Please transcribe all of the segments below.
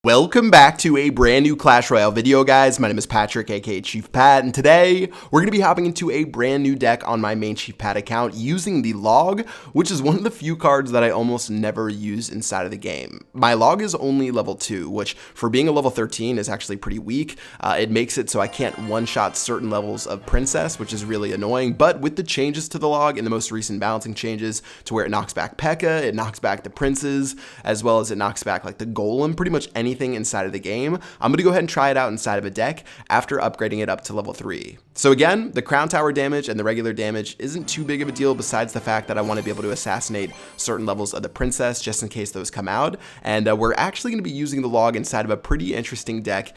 Welcome back to a brand new Clash Royale video, guys. My name is Patrick, aka Chief Pat, and today we're going to be hopping into a brand new deck on my main Chief Pat account using the log, which is one of the few cards that I almost never use inside of the game. My log is only level 2, which for being a level 13 is actually pretty weak. It makes it so I can't one-shot certain levels of Princess, which is really annoying, but with the changes to the log in the most recent balancing changes to where it knocks back P.E.K.K.A, it knocks back the Princes, as well as it knocks back like the Golem, pretty much anything inside of the game, I'm going to go ahead and try it out inside of a deck after upgrading it up to level 3. So again, the crown tower damage and the regular damage isn't too big of a deal besides the fact that I want to be able to assassinate certain levels of the Princess just in case those come out, and we're actually going to be using the log inside of a pretty interesting deck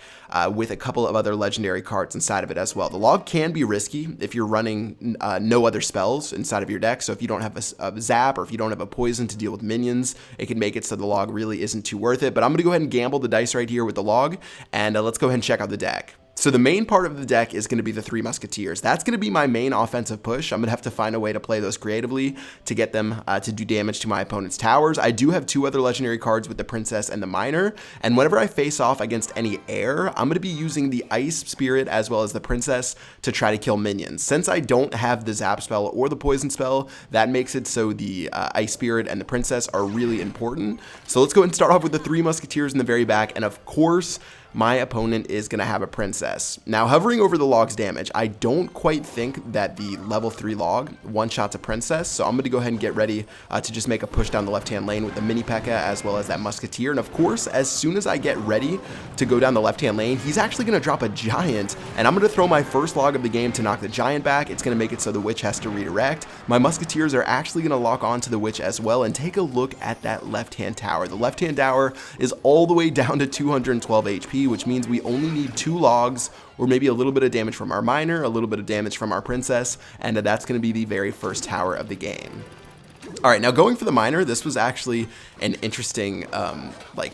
with a couple of other legendary cards inside of it as well. The log can be risky if you're running no other spells inside of your deck, so if you don't have a zap or if you don't have a poison to deal with minions, it can make it so the log really isn't too worth it, but I'm going to go ahead and gamble the dice right here with the log, and let's go ahead and check out the deck. So the main part of the deck is going to be the Three Musketeers. That's going to be my main offensive push. I'm going to have to find a way to play those creatively to get them to do damage to my opponent's towers. I do have 2 other legendary cards with the Princess and the Miner, and whenever I face off against any air, I'm going to be using the Ice Spirit as well as the Princess to try to kill minions. Since I don't have the Zap spell or the Poison spell, that makes it so the Ice Spirit and the Princess are really important. So let's go ahead and start off with the Three Musketeers in the very back, and of course, my opponent is going to have a Princess. Now, hovering over the log's damage, I don't quite think that the level 3 log one-shots a Princess, so I'm going to go ahead and get ready to just make a push down the left-hand lane with the mini P.E.K.K.A as well as that Musketeer. And of course, as soon as I get ready to go down the left-hand lane, he's actually going to drop a Giant, and I'm going to throw my first log of the game to knock the Giant back. It's going to make it so the Witch has to redirect. My Musketeers are actually going to lock onto the Witch as well, and take a look at that left-hand tower. The left-hand tower is all the way down to 212 HP, which means we only need 2 logs or maybe a little bit of damage from our Miner, a little bit of damage from our Princess, and that's going to be the very first tower of the game. All right, now going for the Miner, this was actually an interesting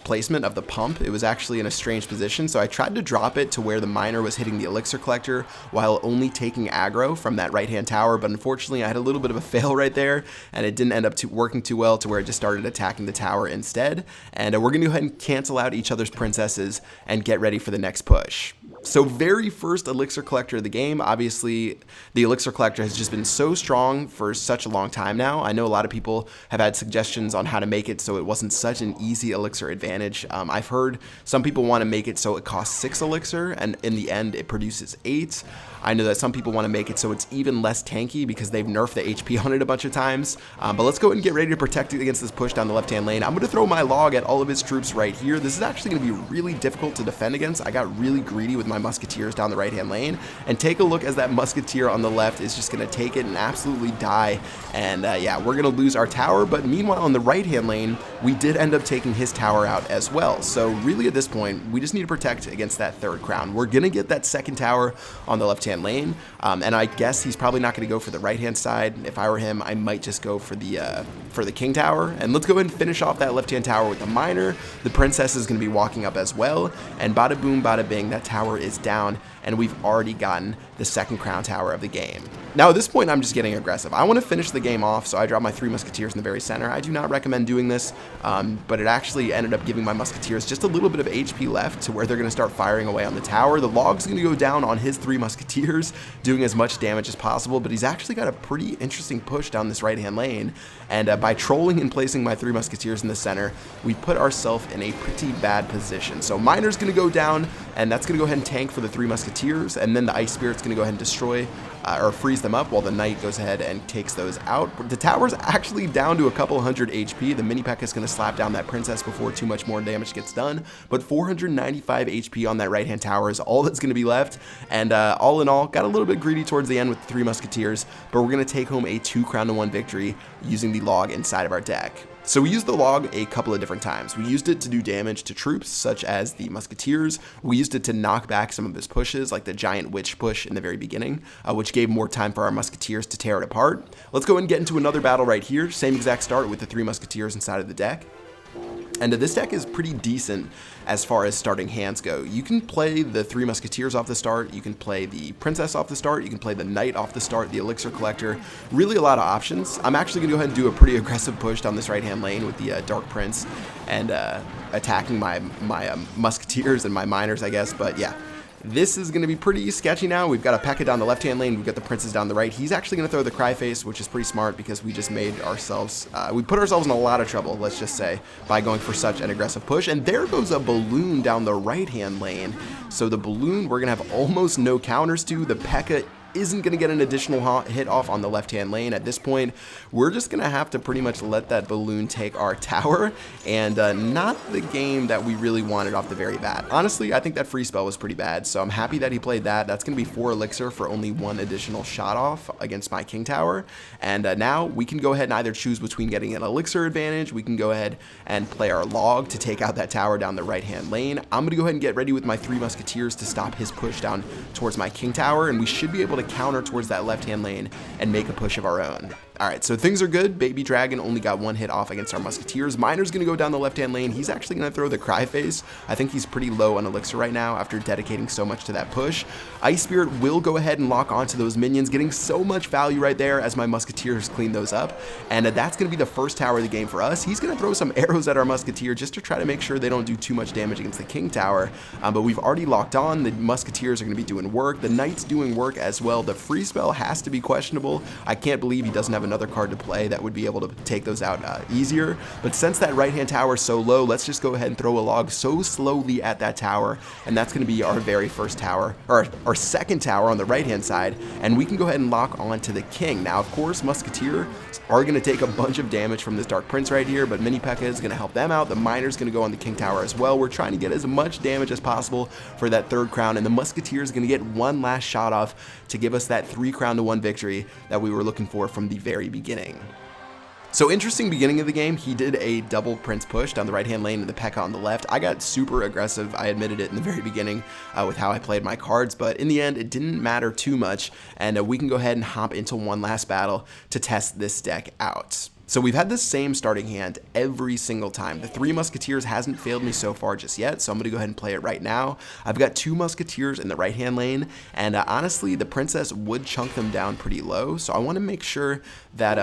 placement of the pump. It was actually in a strange position, so I tried to drop it to where the Miner was hitting the Elixir Collector while only taking aggro from that right-hand tower, but unfortunately I had a little bit of a fail right there, and it didn't end up working too well to where it just started attacking the tower instead. And we're going to go ahead and cancel out each other's Princesses and get ready for the next push. So very first Elixir Collector of the game. Obviously, the Elixir Collector has just been so strong for such a long time now. I know a lot of people have had suggestions on how to make it so it wasn't such an easy Elixir advantage. I've heard some people want to make it so it costs 6 Elixir, and in the end it produces 8. I know that some people want to make it so it's even less tanky because they've nerfed the HP on it a bunch of times. But let's go ahead and get ready to protect it against this push down the left-hand lane. I'm going to throw my log at all of his troops right here. This is actually going to be really difficult to defend against. I got really greedy with my Musketeers down the right-hand lane. And take a look as that Musketeer on the left is just going to take it and absolutely die. And yeah, we're going to lose our tower. But meanwhile, on the right-hand lane, we did end up taking his tower out as well. So really at this point, we just need to protect against that third crown. We're going to get that second tower on the left-hand lane, and I guess he's probably not going to go for the right-hand side. If I were him, I might just go for the King Tower. And let's go ahead and finish off that left-hand tower with the Miner. The Princess is going to be walking up as well, and bada boom, bada bing, that tower is down, and we've already gotten the second crown tower of the game. Now at this point, I'm just getting aggressive. I want to finish the game off, so I drop my 3 Musketeers in the very center. I do not recommend doing this, but it actually ended up giving my Musketeers just a little bit of HP left to where they're going to start firing away on the tower. The log's going to go down on his 3 Musketeers, doing as much damage as possible, but he's actually got a pretty interesting push down this right-hand lane, and by trolling and placing my 3 Musketeers in the center, we put ourselves in a pretty bad position. So Miner's going to go down, and that's going to go ahead and tank for the 3 Musketeers, and then the Ice Spirit's going to go ahead and destroy or freeze them up while the Knight goes ahead and takes those out. The tower's actually down to a couple hundred HP. The mini P.E.K.K.A is going to slap down that Princess before too much more damage gets done, but 495 HP on that right-hand tower is all that's going to be left, and all in all, got a little bit greedy towards the end with the 3 Musketeers, but we're going to take home a 2 crown to 1 victory using the log inside of our deck. So we used the log a couple of different times. We used it to do damage to troops, such as the Musketeers. We used it to knock back some of his pushes, like the Giant Witch push in the very beginning, which gave more time for our Musketeers to tear it apart. Let's go ahead and get into another battle right here. Same exact start with the 3 Musketeers inside of the deck. And this deck is pretty decent as far as starting hands go. You can play the Three Musketeers off the start, you can play the Princess off the start, you can play the Knight off the start, the Elixir Collector, really a lot of options. I'm actually going to go ahead and do a pretty aggressive push down this right-hand lane with the Dark Prince and attacking my Musketeers and my Miners, I guess, but yeah. This is going to be pretty sketchy now. We've got a P.E.K.K.A down the left-hand lane. We've got the Princess down the right. He's actually going to throw the Cry Face, which is pretty smart because we just made ourselves, we put ourselves in a lot of trouble, let's just say, by going for such an aggressive push. And there goes a Balloon down the right-hand lane. So the Balloon, we're going to have almost no counters to. The P.E.K.K.A isn't going to get an additional hit off on the left-hand lane. At this point, we're just going to have to pretty much let that Balloon take our tower, and not the game that we really wanted off the very bat. Honestly, I think that free spell was pretty bad, so I'm happy that he played that. That's going to be 4 Elixir for only 1 additional shot off against my King Tower, and now we can go ahead and either choose between getting an Elixir advantage, we can go ahead and play our Log to take out that tower down the right-hand lane. I'm going to go ahead and get ready with my 3 Musketeers to stop his push down towards my King Tower, and we should be able to counter towards that left-hand lane and make a push of our own. Alright, so things are good. Baby Dragon only got 1 hit off against our Musketeers. Miner's going to go down the left-hand lane. He's actually going to throw the Cry Face. I think he's pretty low on Elixir right now after dedicating so much to that push. Ice Spirit will go ahead and lock onto those minions, getting so much value right there as my Musketeers clean those up. And that's going to be the first tower of the game for us. He's going to throw some arrows at our Musketeer just to try to make sure they don't do too much damage against the King Tower. But we've already locked on. The Musketeers are going to be doing work. The Knight's doing work as well. The free spell has to be questionable. I can't believe he doesn't have another card to play that would be able to take those out easier. But since that right-hand tower is so low, let's just go ahead and throw a Log so slowly at that tower, and that's going to be our very first tower, or our second tower on the right-hand side, and we can go ahead and lock on to the King. Now, of course, Musketeer are going to take a bunch of damage from this Dark Prince right here, but Mini P.E.K.K.A is going to help them out. The Miner's going to go on the King Tower as well. We're trying to get as much damage as possible for that 3rd crown, and the Musketeer is going to get 1 last shot off to give us that 3 crown to 1 victory that we were looking for from the very beginning. So interesting beginning of the game, he did a double Prince push down the right-hand lane and the P.E.K.K.A on the left. I got super aggressive, I admitted it in the very beginning with how I played my cards, but in the end, it didn't matter too much, and we can go ahead and hop into one last battle to test this deck out. So we've had the same starting hand every single time. The 3 Musketeers hasn't failed me so far just yet, so I'm going to go ahead and play it right now. I've got 2 Musketeers in the right-hand lane, and honestly, the Princess would chunk them down pretty low, so I want to make sure that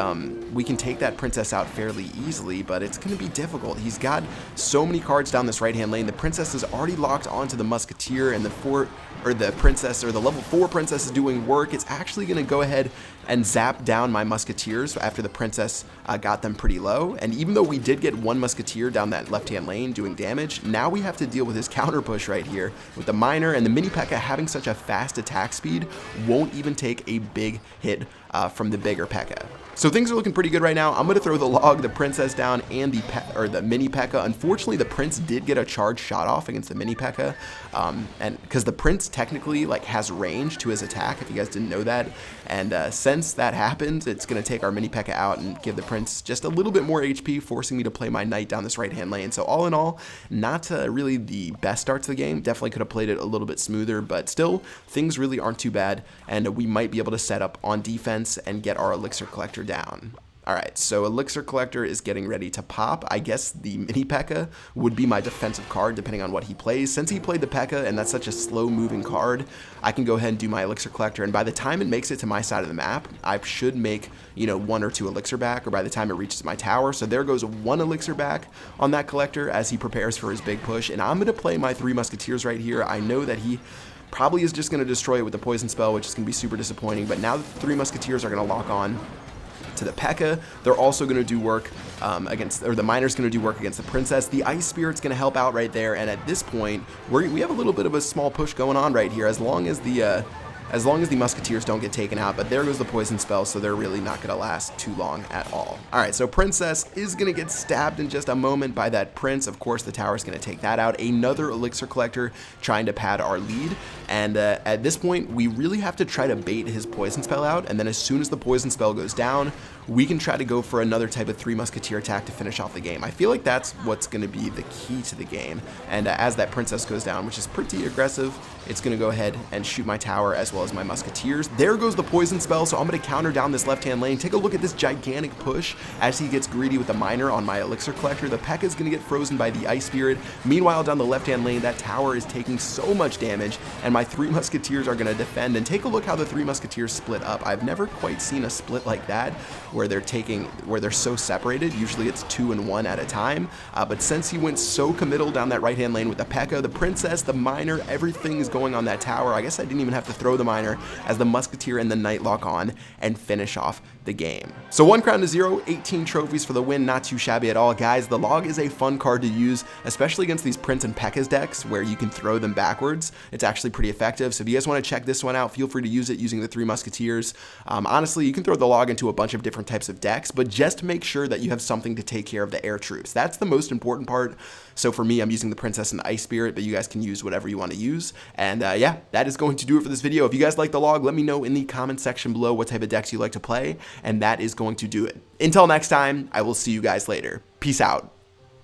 we can take that Princess out fairly easily, but it's going to be difficult. He's got so many cards down this right-hand lane. The Princess is already locked onto the Musketeer, and the Princess, or the level 4 Princess is doing work. It's actually going to go ahead and zap down my Musketeers after the Princess got them pretty low. And even though we did get 1 Musketeer down that left-hand lane doing damage, now we have to deal with his counter push right here with the Miner, and the Mini P.E.K.K.A having such a fast attack speed won't even take a big hit from the bigger P.E.K.K.A. So things are looking pretty good right now. I'm going to throw the Log, the Princess down, and the Mini P.E.K.K.A. Unfortunately, the Prince did get a charge shot off against the Mini P.E.K.K.A. And because the Prince technically has range to his attack, if you guys didn't know that. And since that happened, it's going to take our Mini P.E.K.K.A out and give the Prince just a little bit more HP, forcing me to play my Knight down this right-hand lane. So all in all, not really the best start to the game. Definitely could have played it a little bit smoother, but still, things really aren't too bad, and we might be able to set up on defense and get our Elixir Collector down. Alright, so Elixir Collector is getting ready to pop. I guess the Mini P.E.K.K.A would be my defensive card depending on what he plays. Since he played the P.E.K.K.A and that's such a slow moving card, I can go ahead and do my Elixir Collector, and by the time it makes it to my side of the map, I should make, 1 or 2 Elixir back, or by the time it reaches my tower. So there goes 1 Elixir back on that Collector as he prepares for his big push, and I'm going to play my 3 Musketeers right here. I know that he probably is just going to destroy it with the Poison Spell, which is going to be super disappointing, but now the 3 Musketeers are going to lock on to the P.E.K.K.A. They're also going to do work the Miner's going to do work against the Princess. The Ice Spirit's going to help out right there, and at this point, we have a little bit of a small push going on right here, as long as the Musketeers don't get taken out, but there goes the Poison Spell, so they're really not going to last too long at all. Alright, so Princess is going to get stabbed in just a moment by that Prince. Of course, the tower's going to take that out. Another Elixir Collector trying to pad our lead, and at this point, we really have to try to bait his Poison Spell out, and then as soon as the Poison Spell goes down, we can try to go for another type of Three Musketeer attack to finish off the game. I feel like that's what's going to be the key to the game. And as that princess goes down, which is pretty aggressive, it's going to go ahead and shoot my tower as well as my musketeers. There goes the poison spell, so I'm going to counter down this left-hand lane. Take a look at this gigantic push as he gets greedy with the miner on my elixir collector. The P.E.K.K.A is going to get frozen by the ice spirit. Meanwhile, down the left-hand lane, that tower is taking so much damage, and my Three Musketeers are going to defend. And take a look how the Three Musketeers split up. I've never quite seen a split like that where they're so separated. Usually it's 2 and 1 at a time, but since he went so committal down that right-hand lane with the P.E.K.K.A, the princess, the miner, everything is going on that tower. I guess I didn't even have to throw the miner as the musketeer and the knight lock on and finish off the game. So 1 crown to 0, 18 trophies for the win. Not too shabby at all, guys. The log is a fun card to use, especially against these Prince and P.E.K.K.A's decks where you can throw them backwards. It's actually pretty effective. So if you guys want to check this one out, feel free to use it using the Three Musketeers. Honestly, you can throw the log into a bunch of different types of decks, but just make sure that you have something to take care of the air troops. That's the most important part. So for me, I'm using the princess and the ice spirit, but you guys can use whatever you want to use. And yeah, that is going to do it for this video. If you guys like the log, let me know in the comment section below what type of decks you like to play, and that is going to do it. Until next time, I will see you guys later. Peace out.